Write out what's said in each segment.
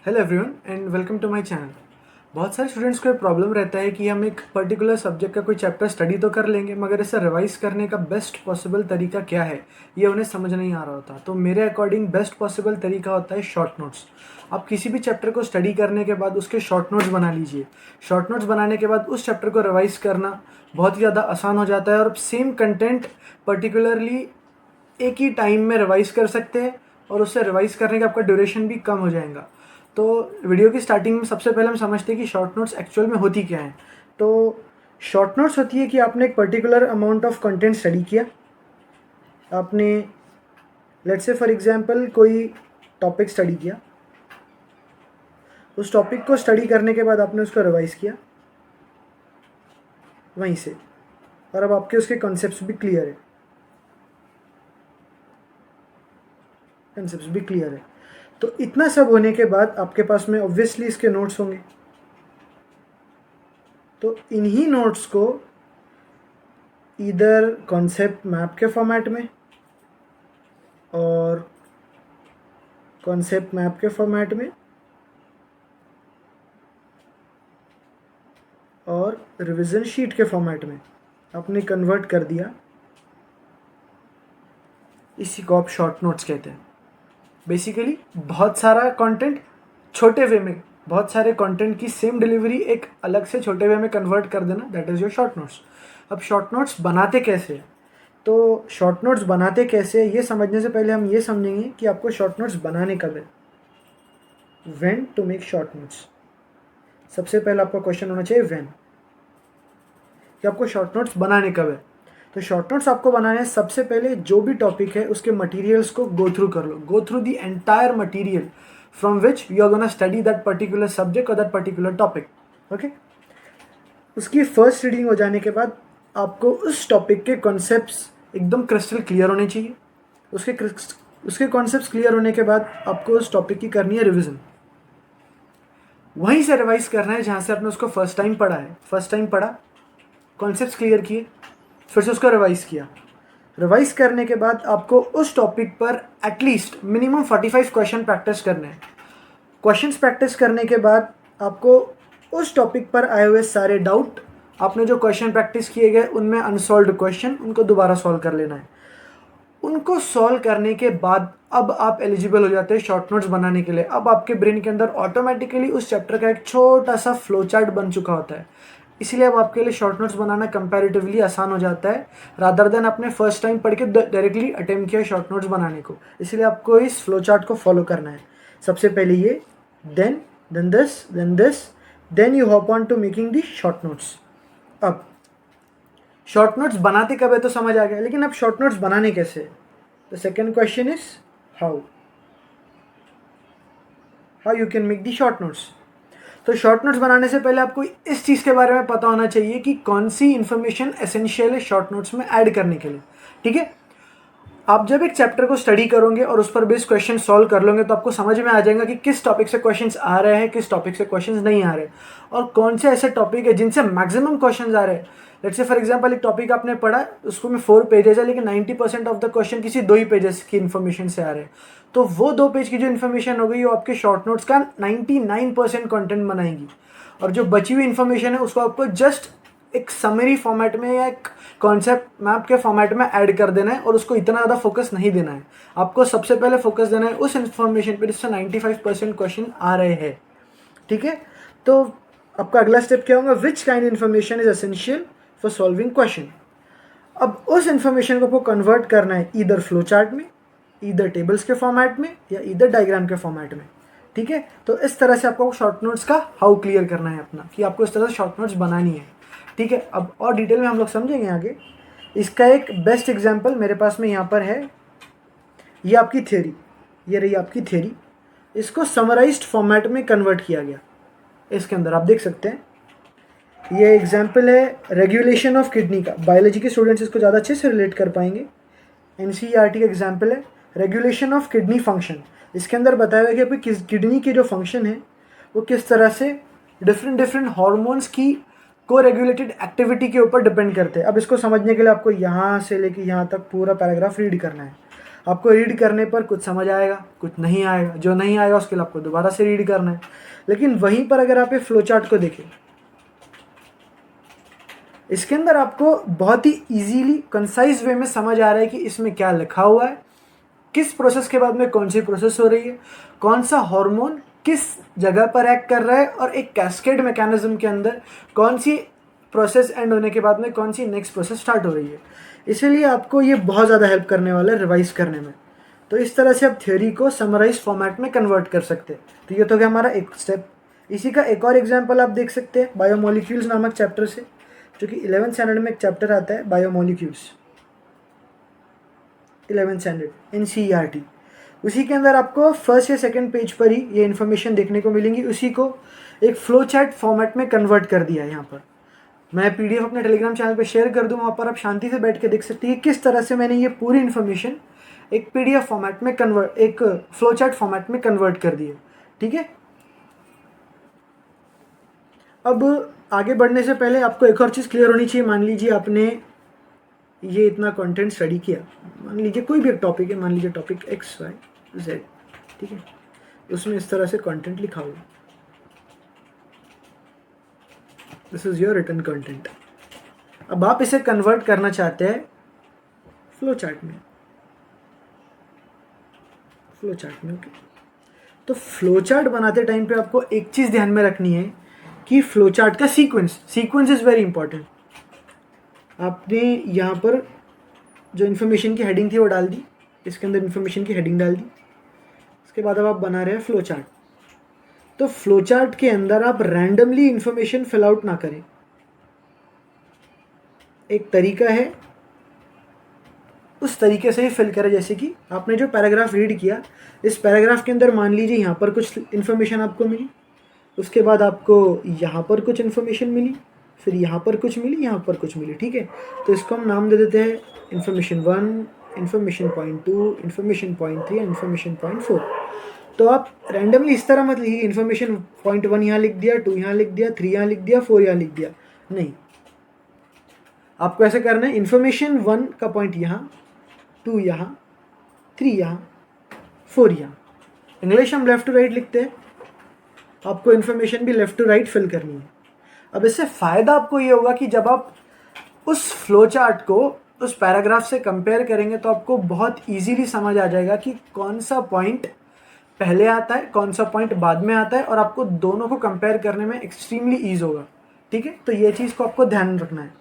Hello everyone and welcome to my channel. बहुत सारे students को ये प्रॉब्लम रहता है कि हम एक पर्टिकुलर सब्जेक्ट का कोई चैप्टर स्टडी तो कर लेंगे मगर इसे रिवाइज करने का बेस्ट पॉसिबल तरीका क्या है ये उन्हें समझ नहीं आ रहा होता। तो मेरे अकॉर्डिंग बेस्ट पॉसिबल तरीका होता है शॉर्ट नोट्स। आप किसी भी चैप्टर को स्टडी करने के बाद उसके शॉर्ट नोट्स बना लीजिए। शॉर्ट नोट्स बनाने के बाद उस चैप्टर को रिवाइज करना बहुत ही ज़्यादा आसान हो जाता है और सेम कंटेंट पर्टिकुलरली एक ही टाइम में रिवाइज कर सकते हैं और उससे रिवाइज करने का आपका ड्यूरेशन भी कम हो जाएगा। तो वीडियो की स्टार्टिंग में सबसे पहले हम समझते हैं कि शॉर्ट नोट्स एक्चुअल में होती क्या है। तो शॉर्ट नोट्स होती है कि आपने एक particular amount of content study किया। आपने लेट्स से फॉर एग्जांपल कोई टॉपिक स्टडी किया, उस टॉपिक को स्टडी करने के बाद आपने उसको रिवाइज किया वहीं से, और अब आपके उसके कॉन्सेप्ट्स भी क्लियर है। तो इतना सब होने के बाद आपके पास में ऑब्वियसली इसके नोट्स होंगे। तो इन्हीं नोट्स को इधर कॉन्सेप्ट मैप के फॉर्मेट में और कॉन्सेप्ट मैप के फॉर्मेट में और रिवीजन शीट के फॉर्मेट में आपने कन्वर्ट कर दिया। इसी को आप शॉर्ट नोट्स कहते हैं। बेसिकली बहुत सारा कंटेंट छोटे वे में, बहुत सारे कंटेंट की सेम डिलीवरी एक अलग से छोटे वे में कन्वर्ट कर देना, that is your short notes. अब शॉर्ट नोट्स बनाते कैसे हैं? तो शॉर्ट नोट्स बनाते कैसे ये समझने से पहले हम ये समझेंगे कि आपको शॉर्ट नोट्स बनाने कब है, when to make short notes. सबसे पहला आपका क्वेश्चन होना चाहिए व्हेन, कि आपको शॉर्ट नोट्स बनाने कब है। तो शॉर्ट नोट्स आपको बनाने हैं सबसे पहले जो भी टॉपिक है उसके मटेरियल्स को गो थ्रू कर लो, go through the entire material from which you are gonna study that particular subject और दैट पर्टिकुलर टॉपिक। ओके, उसकी फर्स्ट रीडिंग हो जाने के बाद आपको उस टॉपिक के कॉन्सेप्ट्स एकदम क्रिस्टल क्लियर होने चाहिए। उसके कॉन्सेप्ट्स क्लियर होने के बाद आपको उस टॉपिक की करनी है रिविजन। वहीं से रिवाइज करना है जहाँ से आपने उसको फर्स्ट टाइम पढ़ा है। फर्स्ट टाइम पढ़ा, कॉन्सेप्ट्स क्लियर किए, फिर से उसको रिवाइज किया। रिवाइज करने के बाद आपको उस टॉपिक पर एटलीस्ट मिनिमम 45 क्वेश्चन प्रैक्टिस करने हैं। क्वेश्चंस प्रैक्टिस करने के बाद आपको उस टॉपिक पर आए हुए सारे डाउट, आपने जो क्वेश्चन प्रैक्टिस किए गए उनमें अनसॉल्व्ड क्वेश्चन, उनको दोबारा सॉल्व कर लेना है। उनको सॉल्व करने के बाद अब आप एलिजिबल हो जाते हैं शॉर्ट नोट्स बनाने के लिए। अब आपके ब्रेन के अंदर ऑटोमेटिकली उस चैप्टर का एक छोटा सा फ्लो चार्ट बन चुका होता है। इसलिए अब आपके लिए शॉर्ट नोट्स बनाना कंपैरेटिवली आसान हो जाता है, रादर देन आपने फर्स्ट टाइम पढ़ के डायरेक्टली अटेम्प्ट किया शॉर्ट नोट्स बनाने को। इसलिए आपको इस फ्लो चार्ट को फॉलो करना है। सबसे पहले ये, then this, then you hop on to making the short notes. अब शॉर्ट नोट्स बनाते कब है तो समझ आ गया, लेकिन अब शॉर्ट नोट्स बनाने कैसे? The second question is how you can make the short notes. तो शॉर्ट नोट्स बनाने से पहले आपको इस चीज़ के बारे में पता होना चाहिए कि कौन सी इन्फॉर्मेशन एसेंशियल है शॉर्ट नोट्स में ऐड करने के लिए। ठीक है, आप जब एक चैप्टर को स्टडी करोगे और उस पर बेस्ड क्वेश्चन सॉल्व कर लोगे तो आपको समझ में आ जाएगा कि किस टॉपिक से क्वेश्चंस आ रहे हैं, किस टॉपिक से क्वेश्चंस नहीं आ रहे, और कौन से ऐसे टॉपिक है जिनसे मैक्सिमम क्वेश्चंस आ रहे हैं। लेट्स से फॉर एग्जांपल एक टॉपिक आपने पढ़ा, उसको में 4 पेजेस है, लेकिन 90% ऑफ द क्वेश्चन किसी 2 ही पेजेस की इन्फॉर्मेशन से आ रहे हैं। तो वो 2 पेज की जो इन्फॉर्मेशन हो गई वो आपके शॉर्ट नोट्स का 99% कंटेंट बनाएंगी, और जो बची हुई इन्फॉर्मेशन है उसको आपको जस्ट एक समरी फॉर्मेट में या एक कॉन्सेप्ट मैप के फॉर्मेट में ऐड कर देना है, और उसको इतना ज़्यादा फोकस नहीं देना है। आपको सबसे पहले फोकस देना है उस इन्फॉर्मेशन पर जिससे 95% क्वेश्चन आ रहे हैं। ठीक है, तो आपका अगला स्टेप क्या होगा? Which kind information is essential for solving question. अब उस इन्फॉर्मेशन को आपको कन्वर्ट करना है इधर फ्लो चार्ट में, इधर टेबल्स के फॉर्मेट में, या इधर डायग्राम के फॉर्मेट में। ठीक है, तो इस तरह से आपको शॉर्ट नोट्स का हाउ क्लियर करना है अपना, कि आपको इस तरह से शॉर्ट नोट्स बनानी है। ठीक है, अब और डिटेल में हम लोग समझेंगे आगे। इसका एक बेस्ट एग्जांपल मेरे पास में यहाँ पर है। ये आपकी थ्योरी, ये रही आपकी थ्योरी, इसको समराइज्ड फॉर्मेट में कन्वर्ट किया गया। इसके अंदर आप देख सकते हैं ये एग्जाम्पल है रेगुलेशन ऑफ किडनी का। बायोलॉजी के स्टूडेंट्स इसको ज़्यादा अच्छे से रिलेट कर पाएंगे। एनसीईआरटी का एग्जाम्पल है रेगुलेशन ऑफ किडनी फंक्शन। इसके अंदर बताया गया कि आपकी किडनी की जो फंक्शन है वो किस तरह से डिफरेंट हॉर्मोन्स की को रेगुलेटेड एक्टिविटी के ऊपर डिपेंड करते हैं। अब इसको समझने के लिए आपको यहाँ से लेके यहाँ तक पूरा पैराग्राफ रीड करना है। आपको रीड करने पर कुछ समझ आएगा, कुछ नहीं आएगा, जो नहीं आएगा उसके लिए आपको दोबारा से रीड करना है। लेकिन वहीं पर अगर आप ये फ्लो चार्ट को देखें, इसके अंदर आपको बहुत ही इजीली कंसाइज वे में समझ आ रहा है कि इसमें क्या लिखा हुआ है, किस प्रोसेस के बाद में कौन सी प्रोसेस हो रही है, कौन सा हार्मोन किस जगह पर एक्ट कर रहा है, और एक कैस्केड मैकेनिज्म के अंदर कौन सी प्रोसेस एंड होने के बाद में कौन सी नेक्स्ट प्रोसेस स्टार्ट हो रही है। इसीलिए आपको ये बहुत ज़्यादा हेल्प करने वाला है रिवाइज करने में। तो इस तरह से आप थ्योरी को समराइज फॉर्मेट में कन्वर्ट कर सकते हैं। तो ये तो क्या हमारा एक स्टेप। इसी का एक और एग्जाम्पल आप देख सकते हैं बायोमोलिक्यूल्स नामक चैप्टर से, जो कि 11th स्टैंडर्ड में एक चैप्टर आता है बायोमोलिक्यूल्स, 11th स्टैंडर्ड NCERT। उसी के अंदर आपको फर्स्ट या सेकंड पेज पर ही ये इन्फॉर्मेशन देखने को मिलेंगी। उसी को एक फ्लो चार्ट फॉर्मेट में कन्वर्ट कर दिया है। यहाँ पर मैं PDF अपने टेलीग्राम चैनल पे शेयर कर दूँ, वहाँ पर आप शांति से बैठ के देख सकते हैं किस तरह से मैंने ये पूरी इन्फॉर्मेशन एक PDF फॉर्मेट में कन्वर्ट, एक फ्लो चार्ट फॉर्मेट में कन्वर्ट कर दिया। ठीक है, अब आगे बढ़ने से पहले आपको एक और चीज़ क्लियर होनी चाहिए। मान लीजिए आपने ये इतना कंटेंट स्टडी किया, मान लीजिए कोई भी एक टॉपिक है, मान लीजिए टॉपिक XYZ, ठीक है, उसमें इस तरह से कंटेंट लिखा हुआ, this is your written content. अब आप इसे कन्वर्ट करना चाहते हैं फ्लो चार्ट में, फ्लो चार्ट में। ओके, तो फ्लो चार्ट बनाते टाइम पे आपको एक चीज़ ध्यान में रखनी है कि फ्लो चार्ट का सीक्वेंस इज़ वेरी इंपॉर्टेंट। आपने यहाँ पर जो इन्फॉर्मेशन की हेडिंग थी वो डाल दी, इसके अंदर इन्फॉर्मेशन की हेडिंग डाल दी, उसके बाद अब आप बना रहे हैं फ्लो चार्ट। तो फ्लो चार्ट के अंदर आप रैंडमली इन्फॉर्मेशन फिल आउट ना करें। एक तरीका है, उस तरीके से ही फिल करें। जैसे कि आपने जो पैराग्राफ रीड किया, इस पैराग्राफ के अंदर मान लीजिए यहाँ पर कुछ इन्फॉर्मेशन आपको मिली, उसके बाद आपको यहाँ पर कुछ इन्फॉर्मेशन मिली, फिर यहाँ पर कुछ मिली, यहाँ पर कुछ मिली। ठीक है, तो इसको हम नाम दे देते हैं information 1, information point 2, information point 3, information point 4। तो आप रैंडमली इस तरह मत लिखिए इन्फॉर्मेशन पॉइंट 1 यहाँ लिख दिया, 2 यहाँ लिख दिया, 3 यहाँ लिख दिया, 4 यहाँ लिख दिया। नहीं, आपको ऐसे करना है इन्फॉर्मेशन 1 का पॉइंट यहाँ, 2 यहाँ, 3 यहाँ, 4 यहाँ। इंग्लिश हम लेफ्ट टू राइट लिखते हैं, आपको इन्फॉर्मेशन भी लेफ्ट टू राइट फिल करनी है। अब इससे फ़ायदा आपको ये होगा कि जब आप उस फ्लो चार्ट को उस पैराग्राफ से कंपेयर करेंगे तो आपको बहुत इजीली समझ आ जाएगा कि कौन सा पॉइंट पहले आता है, कौन सा पॉइंट बाद में आता है, और आपको दोनों को कंपेयर करने में एक्सट्रीमली ईज होगा। ठीक है, तो ये चीज़ को आपको ध्यान रखना है।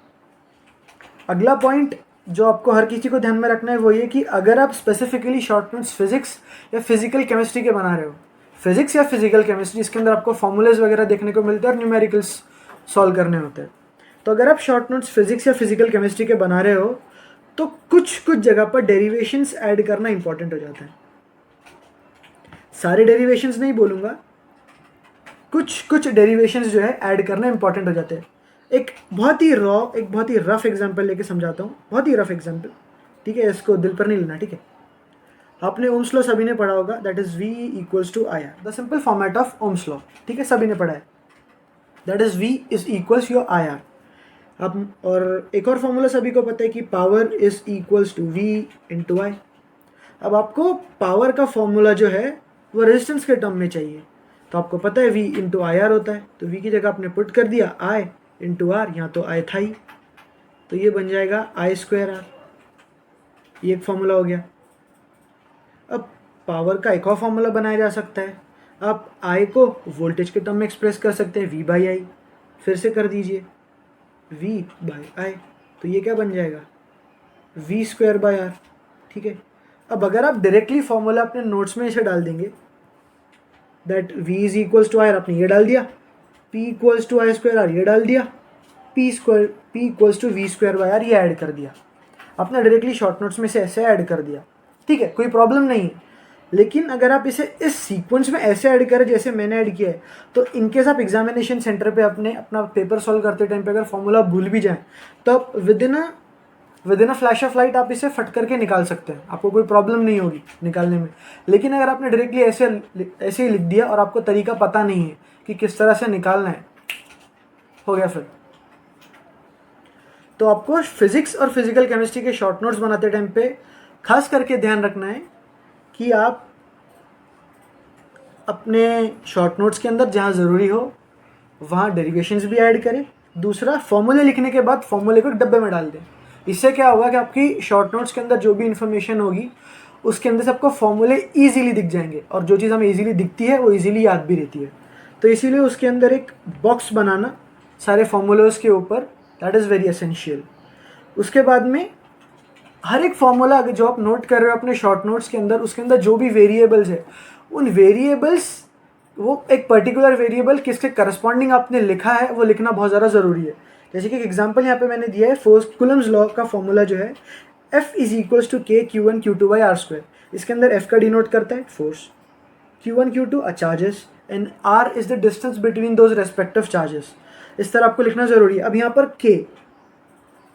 अगला पॉइंट जो आपको हर किसी को ध्यान में रखना है वो ये कि अगर आप स्पेसिफिकली शॉर्ट नोट्स फिजिक्स या फिजिकल केमिस्ट्री के बना रहे हो, फिजिक्स या फिजिकल केमिस्ट्री, इसके अंदर आपको फॉर्मूलेज वगैरह देखने को मिलते हैं और न्यूमेरिकल्स सॉल्व करने होते हैं। तो अगर आप शॉर्ट नोट्स फिजिक्स या फिजिकल केमिस्ट्री के बना रहे हो तो कुछ जगह पर डेरिवेशंस ऐड करना इंपॉर्टेंट हो जाता है। सारे डेरिवेशंस नहीं बोलूँगा, कुछ डेरिवेशंस जो है ऐड करना इंपॉर्टेंट हो जाते हैं। एक बहुत ही रफ एग्जांपल लेके समझाता हूँ, बहुत ही रफ एग्जांपल। ठीक है, इसको दिल पर नहीं लेना। ठीक है, आपने ओम्स लॉ सभी ने पढ़ा होगा, that is V equals to IR, the simple format of Ohm's law. ठीक है, सभी ने पढ़ा है, that is V is equals your IR। अब और एक और फॉर्मूला सभी को पता है कि power is equals to V into I। अब आपको पावर का फॉर्मूला जो है वो रेजिस्टेंस के टर्म में चाहिए, तो आपको पता है V इंटू IR होता है, तो V की जगह आपने पुट कर दिया I इंटू R, यहाँ तो I था ही, तो ये बन जाएगा I स्क्वायर R। ये एक फॉर्मूला हो गया। अब पावर का एक और फॉर्मूला बनाया जा सकता है, आप I को वोल्टेज के टर्म में एक्सप्रेस कर सकते हैं, V बाई I। फिर से कर दीजिए V बाई I, तो ये क्या बन जाएगा V स्क्वायर बाई R। ठीक है, अब अगर आप डायरेक्टली फॉर्मूला अपने नोट्स में इसे डाल देंगे, that V is equals to IR, आपने ये डाल दिया, P equals to I square R ये डाल दिया, P equals to V square by R ये ऐड कर दिया। आपने डायरेक्टली शॉर्ट नोट्स में से ऐसे ऐड कर दिया। ठीक है, कोई प्रॉब्लम नहीं है। लेकिन अगर आप इसे इस सीक्वेंस में ऐसे ऐड करें जैसे मैंने ऐड किया है, तो इनकेस आप एग्जामिनेशन सेंटर पे अपना पेपर सॉल्व करते टाइम पे अगर फॉर्मूला भूल भी जाए तो आप with in a flash of light आप इसे फट करके निकाल सकते हैं, आपको कोई प्रॉब्लम नहीं होगी निकालने में। लेकिन अगर आपने डायरेक्टली ऐसे ही लिख दिया और आपको तरीका पता नहीं है कि किस तरह से निकालना है, हो गया फिर। तो आपको फिजिक्स और फिजिकल केमिस्ट्री के शॉर्ट नोट्स बनाते टाइम पे खास करके ध्यान रखना है कि आप अपने शॉर्ट नोट्स के अंदर जहाँ ज़रूरी हो वहाँ डेरिवेशंस भी ऐड करें। दूसरा, फॉर्मूले लिखने के बाद फॉर्मूले को एक डब्बे में डाल दें। इससे क्या होगा कि आपकी शॉर्ट नोट्स के अंदर जो भी इन्फॉर्मेशन होगी उसके अंदर से आपको फॉर्मूले ईजिली दिख जाएंगे, और जो चीज़ हमें ईजिली दिखती है वो ईजिली याद भी रहती है। तो इसीलिए उसके अंदर एक बॉक्स बनाना सारे फॉर्मूलाज के ऊपर, दैट इज़ वेरी एसेंशियल। उसके बाद में हर एक फॉर्मूला अगर जो आप नोट कर रहे हो अपने शॉर्ट नोट्स के अंदर, उसके अंदर जो भी वेरिएबल्स है उन वेरिएबल्स, वो एक पर्टिकुलर वेरिएबल किसके करस्पॉन्डिंग आपने लिखा है वो लिखना बहुत ज़्यादा ज़रूरी है। जैसे कि एक एग्जांपल यहाँ पे मैंने दिया है, फोर्स कूलम्स लॉ का फॉर्मूला जो है F is equals to K Q1 Q2 by R square. इसके अंदर F का डिनोट करता है force, Q1 Q2 are charges and R is the distance between those respective charges. इस तरह आपको लिखना ज़रूरी है। अब यहाँ पर K,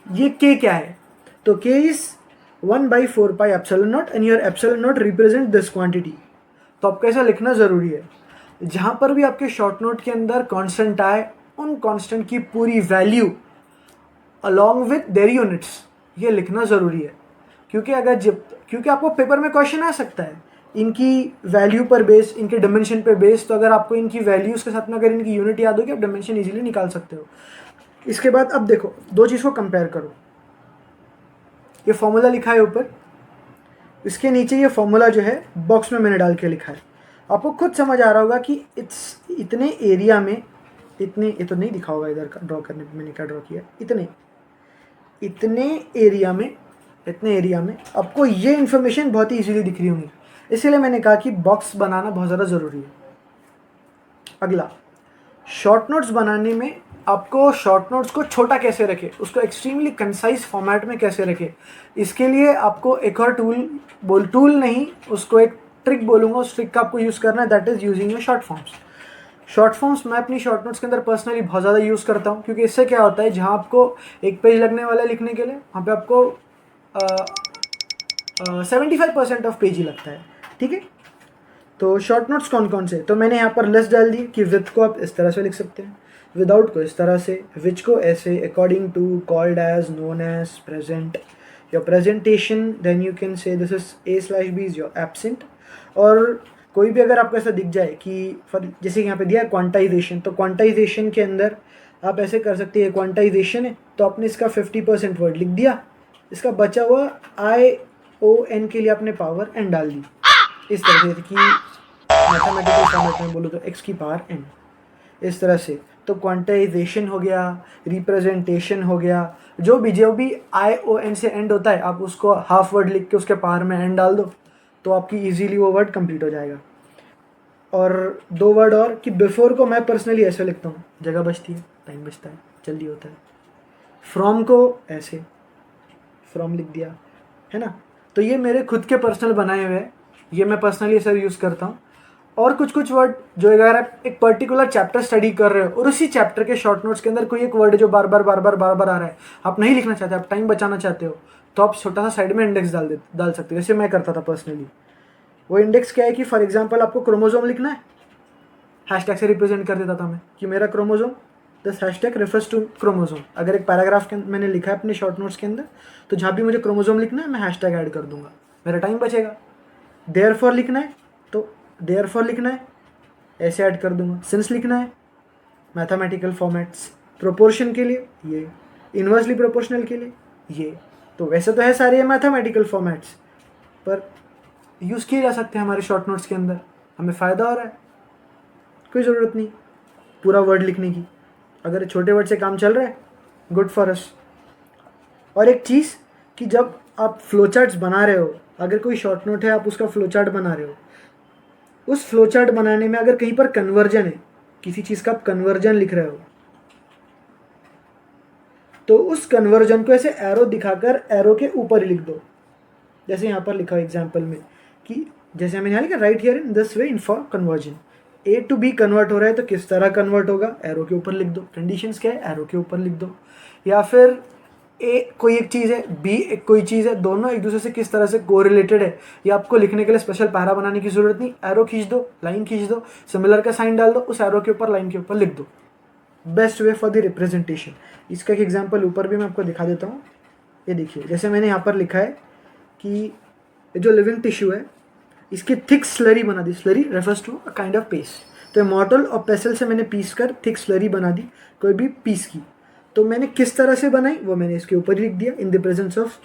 ये K क्या है? तो K is 1/4 pi epsilon not and your epsilon not represent this quantity. तो आपको ऐसा लिखना ज़रूरी है। जहाँ पर भी आपके शॉर्ट नोट के अंदर कांस्टेंट आए, उन कांस्टेंट की पूरी value along with their units, ये लिखना ज़रूरी है। क्योंकि आपको पेपर में क्वेश्चन आ सकता है इनकी वैल्यू पर बेस, इनके डायमेंशन पे बेस। तो अगर आपको इनकी वैल्यूज़ के साथ में अगर इनकी यूनिट याद होगी, आप डायमेंशन इजीली निकाल सकते हो। इसके बाद अब देखो, दो चीज़ को कंपेयर करो। ये फॉर्मूला लिखा है ऊपर, इसके नीचे ये फॉर्मूला जो है बॉक्स में मैंने डाल के लिखा है। आपको खुद समझ आ रहा होगा कि इतने एरिया में, इतने, ये तो नहीं दिखा होगा इधर का ड्रॉ करने पे, मैंने क्या ड्रॉ किया, इतने एरिया में आपको ये इन्फॉर्मेशन बहुत ही इजीली दिख रही होंगी। इसीलिए मैंने कहा कि बॉक्स बनाना बहुत ज़्यादा ज़रूरी है। अगला, शॉर्ट नोट्स बनाने में आपको शॉर्ट नोट्स को छोटा कैसे रखें, उसको एक्सट्रीमली कंसाइज फॉर्मेट में कैसे रखें, इसके लिए आपको एक और टूल नहीं, उसको एक ट्रिक बोलूँगा, उस ट्रिक का आपको यूज़ करना है, that is using your short forms. Short forms मैं अपनी शॉर्ट नोट्स के अंदर पर्सनली बहुत ज़्यादा यूज़ करता हूँ, क्योंकि इससे क्या होता है, जहाँ आपको एक पेज लगने वाला है लिखने के लिए, वहाँ पे आपको 75% ऑफ पेज ही लगता है। ठीक है, तो शॉर्ट नोट्स कौन कौन से, तो मैंने यहाँ पर लिस्ट डाल दी कि विथ को आप इस तरह से लिख सकते हैं, विदाउट को इस तरह से, विच को ऐसे, according to, called as, known as, present, your presentation, then you can say this is A/B is your absent. और कोई भी अगर आपको ऐसा दिख जाए कि जैसे यहाँ पे दिया है क्वांटाइजेशन, तो क्वांटाइजेशन के अंदर आप ऐसे कर सकते हैं, क्वांटाइजेशन है तो आपने इसका 50% वर्ड लिख दिया, इसका बचा हुआ ION के लिए आपने पावर n डाल दी, इस तरह से कि मैथमेटिकल फॉर्मेट में बोलो तो x की पावर n, इस तरह से। तो क्वांटाइजेशन हो गया, रिप्रेजेंटेशन हो गया, जो भी ION से एंड होता है, आप उसको हाफ वर्ड लिख के उसके पावर में n डाल दो, तो आपकी इजीली वो वर्ड कंप्लीट हो जाएगा। और दो वर्ड और कि बिफोर को मैं पर्सनली ऐसे लिखता हूँ, जगह बचती है, टाइम बचता है, जल्दी होता है। फ्रॉम को ऐसे, फ्रॉम लिख दिया, है ना। तो ये मेरे खुद के पर्सनल बनाए हुए हैं, ये मैं पर्सनली ऐसा यूज़ करता हूँ। और कुछ वर्ड जो अगर आप एक पर्टिकुलर चैप्टर स्टडी कर रहे हो और उसी चैप्टर के शॉर्ट नोट्स के अंदर कोई एक वर्ड जो बार बार आ रहा है, आप नहीं लिखना चाहते, आप टाइम बचाना चाहते हो, तो आप छोटा सा साइड में इंडेक्स डाल सकते हो, जैसे मैं करता था पर्सनली। वो इंडेक्स क्या है कि फॉर एग्जांपल आपको क्रोमोसोम लिखना है, हैशटैग से रिप्रेजेंट कर देता था मैं कि मेरा chromosome, this hashtag refers to chromosome. अगर एक पैराग्राफ के मैंने लिखा है अपने शॉर्ट नोट्स के अंदर, तो जहाँ भी मुझे क्रोमोसोम लिखना है मैं हैशटैग ऐड कर दूंगा, मेरा टाइम बचेगा। देयरफॉर लिखना है तो देयरफॉर लिखना है, ऐसे ऐड कर दूंगा। सिंस लिखना है, मैथमेटिकल फॉर्मेट्स, प्रोपोर्शन के लिए ये, इन्वर्सली प्रोपोर्शनल के लिए ये। तो वैसे तो है सारे मैथमेटिकल फॉर्मेट्स, पर यूज़ किए जा सकते हैं हमारे शॉर्ट नोट्स के अंदर, हमें फ़ायदा हो रहा है, कोई ज़रूरत नहीं पूरा वर्ड लिखने की। अगर छोटे वर्ड से काम चल रहा है, गुड फॉर अस। और एक चीज़ कि जब आप फ्लो चार्ट्स बना रहे हो, अगर कोई शॉर्ट नोट है आप उसका फ्लो चार्ट बना रहे हो, उस फ्लो चार्ट बनाने में अगर कहीं पर कन्वर्जन है, किसी चीज़ का आप कन्वर्जन लिख रहे हो, तो उस कन्वर्जन को ऐसे एरो दिखाकर एरो के ऊपर ही लिख दो। जैसे यहाँ पर लिखा है एग्जाम्पल में कि जैसे मैंने यहाँ लिखा, right here in this way in for conversion, A to B convert हो रहा है तो किस तरह कन्वर्ट होगा, एरो के ऊपर लिख दो। कंडीशंस क्या है, एरो के ऊपर लिख दो। या फिर A कोई एक चीज़ है, B एक कोई चीज़ है, दोनों एक दूसरे से किस तरह से कोरिलेटेड है, ये आपको लिखने के लिए स्पेशल पैरा बनाने की ज़रूरत नहीं, एरो खींच दो, लाइन खींच दो, सिमिलर का साइन डाल दो, उस एरो के ऊपर, लाइन के ऊपर लिख दो। Best way for the representation. इसका एक एग्जाम्पल ऊपर भी मैं आपको दिखा देता हूँ। ये देखिए, जैसे मैंने यहाँ पर लिखा है कि ये जो लिविंग टिश्यू है इसकी थिक स्लरी बना दी। Slurry refers to a kind of paste. तो मॉर्टल और पेसल से मैंने पीस कर थिक स्लरी बना दी कोई भी पीस की। तो मैंने किस तरह से बनाई वो मैंने इसके ऊपर लिख दिया, in the presence of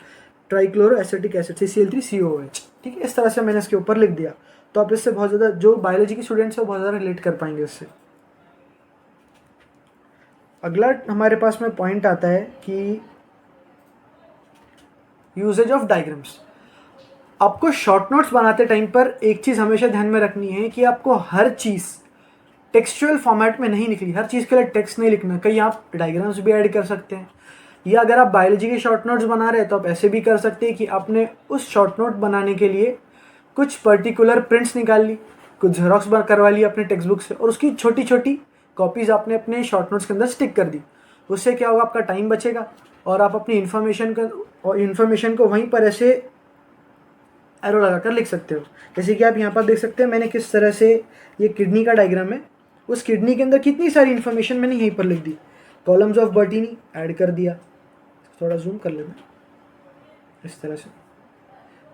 trichloro acetic acid CCl3COOH। ठीक है, इस तरह से मैंने इसके ऊपर लिख दिया। तो आप इससे बहुत ज़्यादा, जो बायोलॉजी के स्टूडेंट्स हैं वो बहुत ज़्यादा रिलेट कर पाएंगे उससे। अगला हमारे पास में पॉइंट आता है कि यूजेज ऑफ डायग्राम्स। आपको शॉर्ट नोट्स बनाते टाइम पर एक चीज़ हमेशा ध्यान में रखनी है कि आपको हर चीज़ टेक्सचुअल फॉर्मेट में नहीं लिखनी, हर चीज़ के लिए टेक्स्ट नहीं लिखना। कहीं आप डायग्राम्स भी ऐड कर सकते हैं, या अगर आप बायोलॉजी के शॉर्ट नोट्स बना रहे हैं तो आप ऐसे भी कर सकते हैं कि आपने उस शॉर्ट नोट बनाने के लिए कुछ पर्टिकुलर प्रिंट्स निकाल ली, कुछ जेरोक्स करवा ली अपने टेक्स्ट बुक से, और उसकी छोटी छोटी कॉपीज़ आपने अपने शॉर्ट नोट्स के अंदर स्टिक कर दी। उससे क्या होगा, आपका टाइम बचेगा और आप अपनी इन्फॉर्मेशन को वहीं पर ऐसे एरो लगाकर लिख सकते हो। जैसे कि आप यहाँ पर देख सकते हैं मैंने किस तरह से, ये किडनी का डायग्राम है, उस किडनी के अंदर कितनी सारी इन्फॉर्मेशन मैंने यहीं पर लिख दी। कॉलम्स ऑफ बर्टीनी ऐड कर दिया, थोड़ा जूम कर लेना इस तरह से।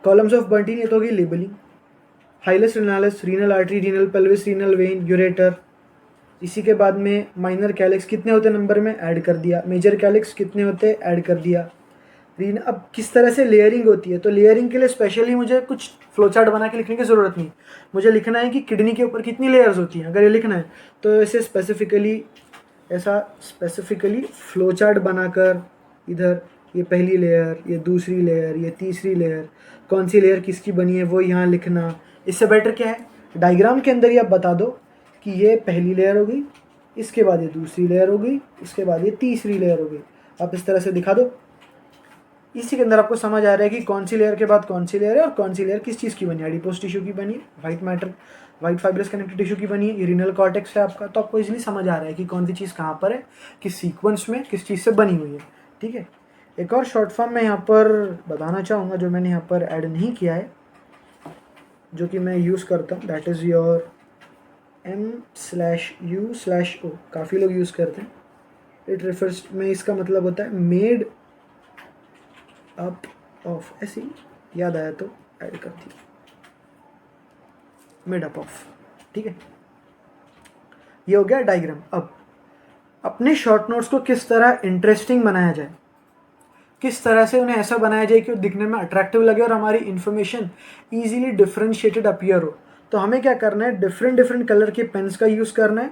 कॉलम्स ऑफ बर्टीनी ये तो होगी labelling. Hilus renalis, renal artery, renal pelvis, renal vein, ureter. इसी के बाद में माइनर कैलिक्स कितने होते नंबर में ऐड कर दिया, मेजर कैलिक्स कितने होते ऐड कर दिया। अब किस तरह से लेयरिंग होती है, तो लेयरिंग के लिए स्पेशली मुझे कुछ फ्लोचार्ट बना के लिखने की ज़रूरत नहीं। मुझे लिखना है कि किडनी के ऊपर कितनी लेयर्स होती हैं, अगर ये लिखना है तो ऐसे स्पेसिफिकली फ्लोचार्ट बनाकर इधर ये पहली लेयर, ये दूसरी लेयर, ये तीसरी लेयर, कौन सी लेयर किसकी बनी है वो यहाँ लिखना। इससे बेटर क्या है, डायग्राम के अंदर ही आप बता दो कि ये पहली लेयर हो गई, इसके बाद ये दूसरी लेयर हो गई, इसके बाद ये तीसरी लेयर हो गई। आप इस तरह से दिखा दो, इसी के अंदर आपको समझ आ रहा है कि कौन सी लेयर के बाद कौन सी लेयर है और कौन सी लेयर किस चीज़ की बनी है। एडिपोज टिश्यू की बनी है, वाइट फाइब्रस कनेक्टिव टिश्यू की बनी है, यूरिनल कॉर्टेक्स है आपका। तो आपको इजीली समझ आ रहा है कि कौन सी चीज़ कहाँ पर है, किस सीक्वेंस में किस चीज़ से बनी हुई है। ठीक है, एक और शॉर्ट फॉर्म मैं यहाँ पर बताना चाहूँगा जो मैंने यहाँ पर ऐड नहीं किया है, जो कि मैं यूज़ करता हूँ, दैट इज़ योर M/U/O। काफ़ी लोग यूज़ करते हैं। इट रेफर्स में, इसका मतलब होता है मेड अप ऑफ, ऐसे ही याद आया तो ऐड कर दिया, मेड अप ऑफ। ठीक है, ये हो गया डायग्राम। अब अपने शॉर्ट नोट्स को किस तरह इंटरेस्टिंग बनाया जाए, किस तरह से उन्हें ऐसा बनाया जाए कि वो दिखने में अट्रैक्टिव लगे और हमारी इन्फॉर्मेशन ईजिली डिफ्रेंशिएटेड अपीयर हो। तो हमें क्या करना है, डिफरेंट कलर के पेन्स का यूज़ करना है,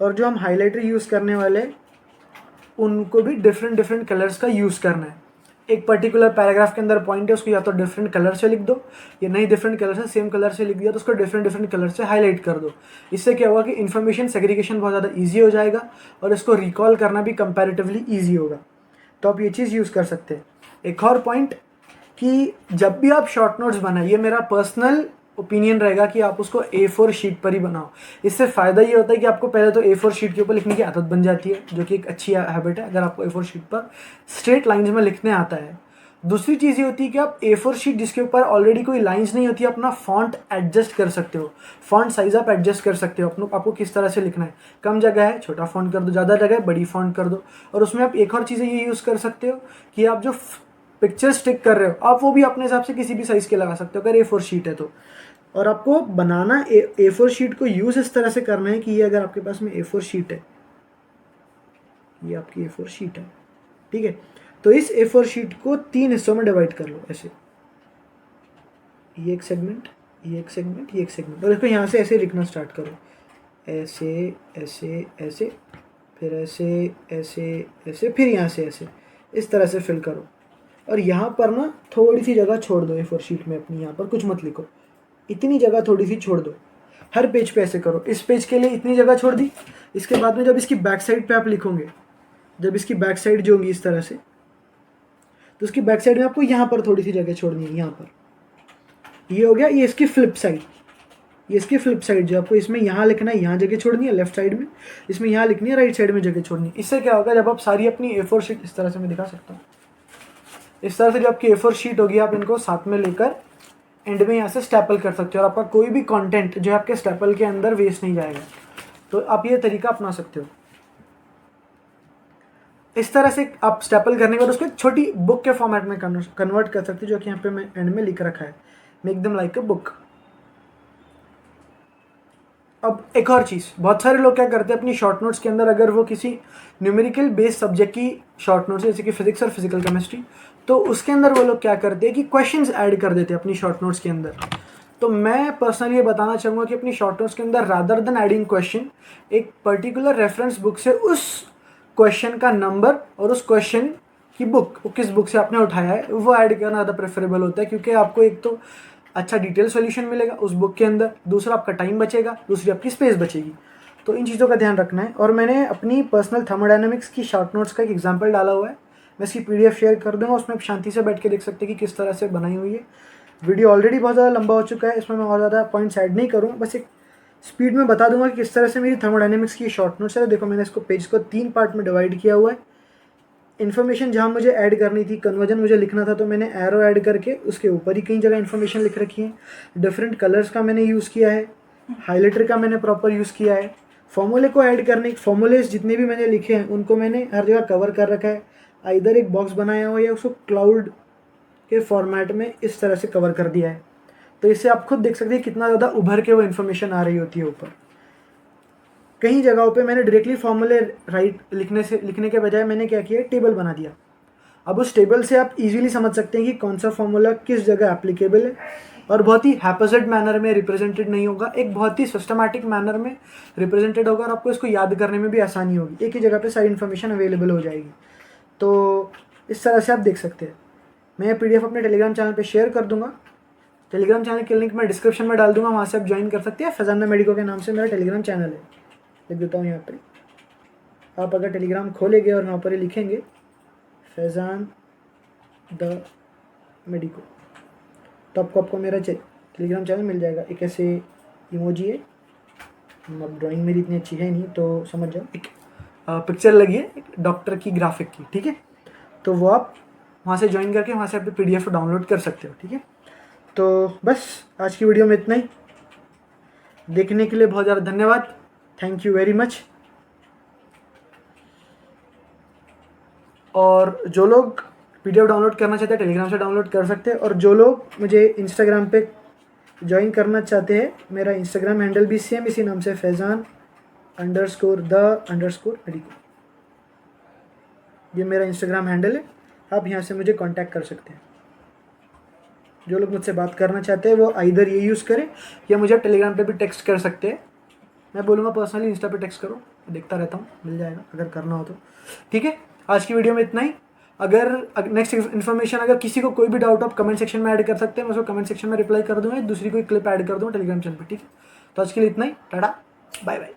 और जो हम हाईलाइटर यूज़ करने वाले उनको भी डिफरेंट कलर्स का यूज़ करना है। एक पर्टिकुलर पैराग्राफ के अंदर पॉइंट है, उसको या तो डिफरेंट कलर से लिख दो, या नहीं डिफरेंट कलर से सेम कलर से लिख दिया तो उसको डिफरेंट कलर से हाईलाइट कर दो। इससे क्या होगा कि इन्फॉर्मेशन सेग्रीगेशन बहुत ज़्यादा ईजी हो जाएगा और इसको रिकॉल करना भी कंपैरेटिवली ईजी होगा। तो आप ये चीज़ यूज़ कर सकते हैं। एक और पॉइंट कि जब भी आप शॉर्ट नोट्स बनाइए, ये मेरा पर्सनल ओपिनियन रहेगा कि आप उसको A4 शीट पर ही बनाओ। इससे फ़ायदा ये होता है कि आपको पहले तो A4 शीट के ऊपर लिखने की आदत बन जाती है, जो कि एक अच्छी हैबिट है अगर आपको A4 शीट पर स्ट्रेट लाइंस में लिखने आता है। दूसरी चीज़ ये होती है कि आप A4 शीट जिसके ऊपर ऑलरेडी कोई लाइंस नहीं होती, अपना फॉन्ट एडजस्ट कर सकते हो, फॉन्ट साइज आप एडजस्ट कर सकते हो आपको किस तरह से लिखना है। कम जगह है छोटा फॉन्ट कर दो, ज़्यादा जगह है बड़ी फॉन्ट कर दो। और उसमें आप एक और चीज़ें ये यूज़ कर सकते हो कि आप जो पिक्चर स्टिक कर रहे हो आप वो भी अपने हिसाब से किसी भी साइज़ के लगा सकते हो अगर A4 शीट है तो। और आपको बनाना A4 शीट को यूज़ इस तरह से करना है कि ये अगर आपके पास में A4 शीट है, ये आपकी A4 शीट है, ठीक है, तो इस A4 शीट को 3 हिस्सों में डिवाइड कर लो ऐसे, ये एक सेगमेंट, ये एक सेगमेंट, ये एक सेगमेंट, और इसको यहाँ से ऐसे लिखना स्टार्ट करो, ऐसे ऐसे ऐसे, फिर ऐसे ऐसे ऐसे, फिर यहाँ से ऐसे, इस तरह से फिल करो। और यहाँ पर ना थोड़ी सी जगह छोड़ दो A4 शीट में अपनी, यहाँ पर कुछ मत लिखो, इतनी जगह थोड़ी सी छोड़ दो। हर पेज पे ऐसे करो। इस पेज के लिए इतनी जगह छोड़ दी, इसके बाद में जब इसकी बैक साइड पे आप लिखोगे, जब इसकी बैक साइड जो होगी इस तरह से, तो उसकी बैक साइड में आपको यहाँ पर थोड़ी सी जगह छोड़नी है, यहाँ पर। ये हो गया, ये इसकी फ्लिप साइड, ये इसकी फ्लिप साइड जो आपको इसमें यहाँ लिखना है, यहाँ जगह छोड़नी है लेफ्ट साइड में, इसमें यहाँ लिखनी है राइट साइड में जगह छोड़नी है। इससे क्या होगा, जब आप सारी अपनी A4 शीट, इस तरह से मैं दिखा सकता हूँ, इस तरह से जो आपकी A4 शीट होगी आप इनको साथ में लेकर एंड में यहाँ से स्टेपल कर सकते हो और आपका कोई भी कंटेंट जो है आपके स्टेपल के अंदर वेस्ट नहीं जाएगा। तो आप ये तरीका अपना सकते हो। इस तरह से आप स्टेपल करने के बाद उसको एक छोटी बुक के फॉर्मेट में कन्वर्ट कर सकते हो, जो कि यहाँ पे मैं एंड में लिख रखा है। Make them like a book. अब एक और चीज़, बहुत सारे लोग क्या करते हैं अपनी शॉर्ट नोट्स के अंदर, अगर वो किसी न्यूमेरिकल बेस्ड सब्जेक्ट की शॉर्ट नोट्स है जैसे कि फिजिक्स और फिजिकल केमिस्ट्री, तो उसके अंदर वो लोग क्या करते हैं कि क्वेश्चंस ऐड कर देते हैं अपनी शॉर्ट नोट्स के अंदर। तो मैं पर्सनली ये बताना चाहूँगा कि अपनी शॉर्ट नोट्स के अंदर रादर देन एडिंग क्वेश्चन, एक पर्टिकुलर रेफरेंस बुक से उस क्वेश्चन का नंबर और उस क्वेश्चन की बुक, वो किस बुक से आपने उठाया है, वो ऐड करना ज़्यादा प्रेफरेबल होता है, क्योंकि आपको एक तो अच्छा डिटेल सॉल्यूशन मिलेगा उस बुक के अंदर, दूसरा आपका टाइम बचेगा, दूसरी आपकी स्पेस बचेगी। तो इन चीज़ों का ध्यान रखना है। और मैंने अपनी पर्सनल थर्मोडायनेमिक्स की शॉर्ट नोट्स का एक एग्जांपल डाला हुआ है, मैं इसकी PDF शेयर कर दूंगा, उसमें आप शांति से बैठ के देख सकते हैं कि किस तरह से बनाई हुई है। वीडियो ऑलरेडी बहुत ज़्यादा लंबा हो चुका है, इसमें मैं और ज़्यादा पॉइंट्स ऐड नहीं करूँगा, बस एक स्पीड में बता दूंगा कि किस तरह से मेरी थर्मोडायनेमिक्स की शॉर्ट नोट्स है। देखो मैंने इसको पेज को 3 पार्ट में डिवाइड किया हुआ है। इन्फॉर्मेशन जहाँ मुझे ऐड करनी थी, कन्वर्जन मुझे लिखना था, तो मैंने एरो ऐड करके उसके ऊपर ही कई जगह इन्फॉर्मेशन लिख रखी है। डिफरेंट कलर्स का मैंने यूज़ किया है, हाइलाइटर का मैंने प्रॉपर यूज़ किया है। फॉर्मूले को ऐड करने, फॉर्मूलेस जितने भी मैंने लिखे हैं उनको मैंने हर जगह कवर कर रखा है। इधर एक बॉक्स बनाया हुआ है या उसको क्लाउड के फॉर्मेट में इस तरह से कवर कर दिया है। तो इससे आप खुद देख सकते हैं कितना ज़्यादा उभर के वो इन्फॉर्मेशन आ रही होती है ऊपर। कई जगहों पे मैंने डायरेक्टली फॉर्मूले लिखने के बजाय मैंने क्या किया, टेबल बना दिया। अब उस टेबल से आप इजीली समझ सकते हैं कि कौन सा फॉर्मूला किस जगह एप्लीकेबल है, और बहुत ही हैपोजेड मैनर में रिप्रेजेंटेड नहीं होगा, एक बहुत ही सिस्टमैटिक मैनर में रिप्रेजेंटेड होगा, और आपको इसको याद करने में भी आसानी होगी, एक ही जगह पे सारी इन्फॉर्मेशन अवेलेबल हो जाएगी। तो इस तरह से आप देख सकते हैं। मैं ये PDF अपने टेलीग्राम चैनल पे शेयर कर दूंगा। टेलीग्राम चैनल की लिंक मैं डिस्क्रिप्शन में डाल दूंगा, वहाँ से आप ज्वाइन कर सकते हैं। फैजाना मेडिको के नाम से मेरा टेलीग्राम चैनल है, लिख देता हूँ यहाँ पे। आप अगर टेलीग्राम खोलेंगे और वहाँ पर ही लिखेंगे फैज़ान द मेडिको, तो आपको मेरा टेलीग्राम चैनल मिल जाएगा। एक ऐसे इमोजी है, अब ड्राइंग मेरी इतनी अच्छी है नहीं तो समझ जाओ, एक पिक्चर लगी है एक डॉक्टर की ग्राफिक की, ठीक है। तो वो आप वहाँ से ज्वाइन करके वहाँ से आप PDF डाउनलोड कर सकते हो, ठीक है। तो बस आज की वीडियो में इतना ही। देखने के लिए बहुत ज़्यादा धन्यवाद, थैंक यू वेरी मच। और जो लोग PDF डाउनलोड करना चाहते हैं टेलीग्राम से डाउनलोड कर सकते हैं, और जो लोग मुझे इंस्टाग्राम पे ज्वाइन करना चाहते हैं, मेरा इंस्टाग्राम हैंडल भी सेम इसी नाम से Faizan_the_medico, ये मेरा इंस्टाग्राम हैंडल है। आप यहाँ से मुझे कांटेक्ट कर सकते हैं। जो लोग मुझसे बात करना चाहते हैं वो आइदर ये यूज़ करें या मुझे टेलीग्राम पे भी टेक्स्ट कर सकते हैं। मैं बोलूँगा पर्सनली इंस्टा पे टेक्स्ट करो, देखता रहता हूँ, मिल जाएगा अगर करना हो तो, ठीक है। आज की वीडियो में इतना ही। अगर नेक्स्ट इन्फॉर्मेशन, अगर किसी को कोई भी डाउट हो आप कमेंट सेक्शन में ऐड कर सकते हैं, मैं उसको कमेंट सेक्शन में रिप्लाई कर दूँगा, दूसरी कोई क्लिप ऐड कर दूँगा टेलीग्राम चैनल पर, ठीक है। तो आज के लिए इतना ही, टाटा बाय बाय।